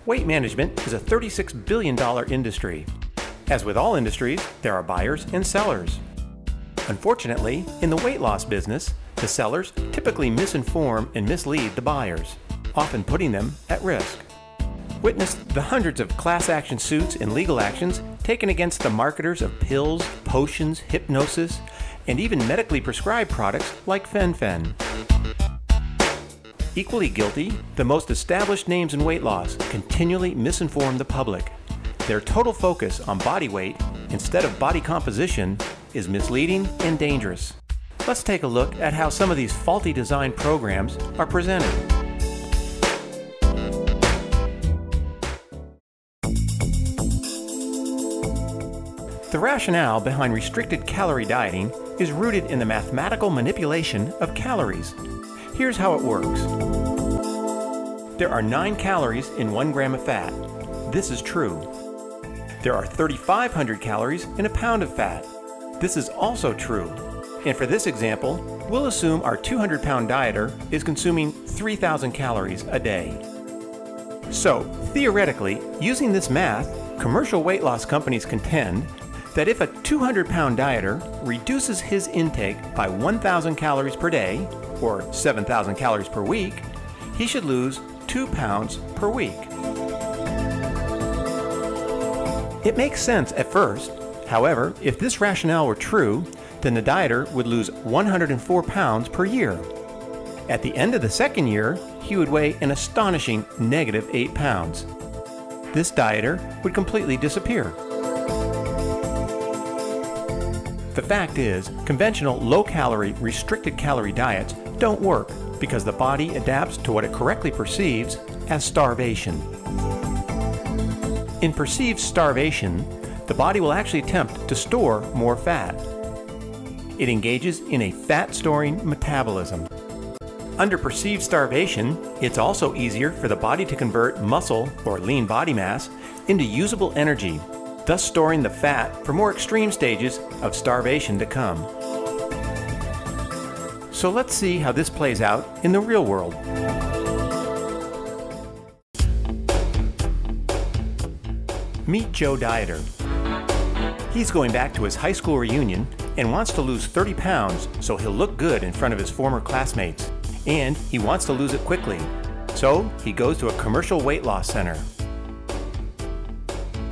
Weight management is a $36 billion industry. As with all industries, there are buyers and sellers. Unfortunately, in the weight loss business, the sellers typically misinform and mislead the buyers, often putting them at risk. Witness the hundreds of class action suits and legal actions taken against the marketers of pills, potions, hypnosis, and even medically prescribed products like fen-phen. Equally guilty, the most established names in weight loss continually misinform the public. Their total focus on body weight instead of body composition is misleading and dangerous. Let's take a look at how some of these faulty design programs are presented. The rationale behind restricted calorie dieting is rooted in the mathematical manipulation of calories. Here's how it works. There are 9 calories in 1 gram of fat. This is true. There are 3,500 calories in a pound of fat. This is also true. And for this example, we'll assume our 200-pound dieter is consuming 3,000 calories a day. So, theoretically, using this math, commercial weight loss companies contend that if a 200-pound dieter reduces his intake by 1,000 calories per day, or 7,000 calories per week, he should lose 2 pounds per week. It makes sense at first. However, if this rationale were true, then the dieter would lose 104 pounds per year. At the end of the second year, he would weigh an astonishing negative 8 pounds. This dieter would completely disappear. The fact is, conventional low-calorie, restricted-calorie diets don't work because the body adapts to what it correctly perceives as starvation. In perceived starvation, the body will actually attempt to store more fat. It engages in a fat-storing metabolism. Under perceived starvation, it's also easier for the body to convert muscle or lean body mass into usable energy, thus storing the fat for more extreme stages of starvation to come. So let's see how this plays out in the real world. Meet Joe Dieter. He's going back to his high school reunion and wants to lose 30 pounds so he'll look good in front of his former classmates. And he wants to lose it quickly. So he goes to a commercial weight loss center.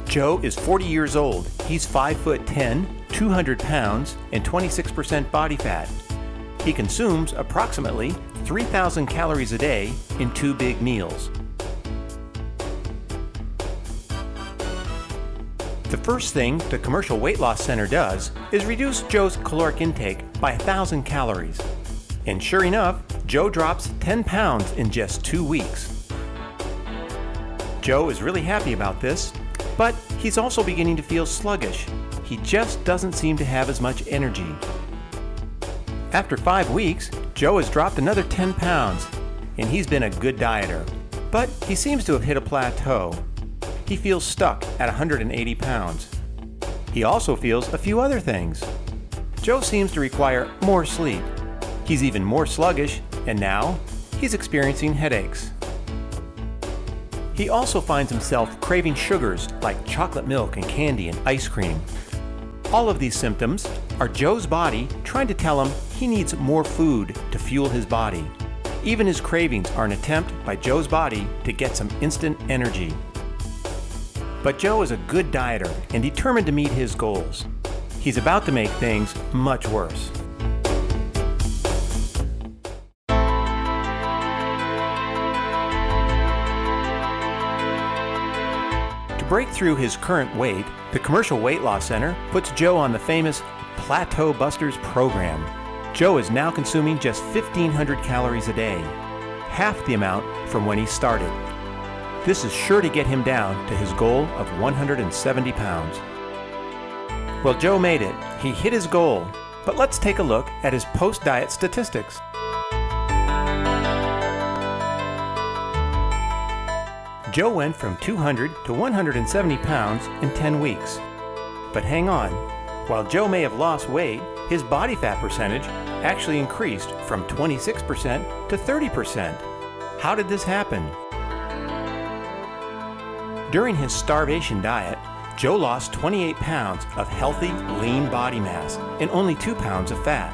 Joe is 40 years old. He's 5'10", 200 pounds, and 26% body fat. He consumes approximately 3,000 calories a day in 2 big meals. The first thing the commercial weight loss center does is reduce Joe's caloric intake by 1,000 calories. And sure enough, Joe drops 10 pounds in just 2 weeks. Joe is really happy about this, but he's also beginning to feel sluggish. He just doesn't seem to have as much energy. After 5 weeks, Joe has dropped another 10 pounds, and he's been a good dieter. But he seems to have hit a plateau. He feels stuck at 180 pounds. He also feels a few other things. Joe seems to require more sleep. He's even more sluggish, and now he's experiencing headaches. He also finds himself craving sugars like chocolate milk and candy and ice cream. All of these symptoms are Joe's body trying to tell him he needs more food to fuel his body. Even his cravings are an attempt by Joe's body to get some instant energy. But Joe is a good dieter and determined to meet his goals. He's about to make things much worse. To break through his current weight, the Commercial Weight Loss Center puts Joe on the famous Plateau Busters program. Joe is now consuming just 1,500 calories a day, half the amount from when he started. This is sure to get him down to his goal of 170 pounds. Well, Joe made it. He hit his goal. But let's take a look at his post-diet statistics. Joe went from 200 to 170 pounds in 10 weeks. But hang on. While Joe may have lost weight, his body fat percentage actually increased from 26% to 30%. How did this happen? During his starvation diet, Joe lost 28 pounds of healthy, lean body mass and only 2 pounds of fat.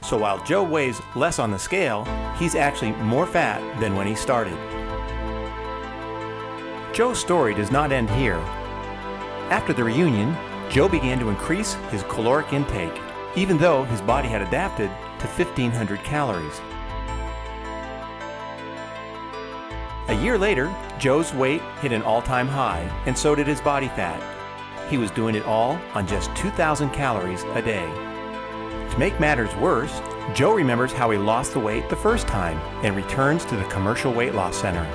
So while Joe weighs less on the scale, he's actually more fat than when he started. Joe's story does not end here. After the reunion, Joe began to increase his caloric intake, even though his body had adapted to 1,500 calories. A year later, Joe's weight hit an all-time high, and so did his body fat. He was doing it all on just 2,000 calories a day. To make matters worse, Joe remembers how he lost the weight the first time and returns to the commercial weight loss center.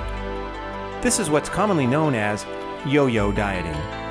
This is what's commonly known as yo-yo dieting.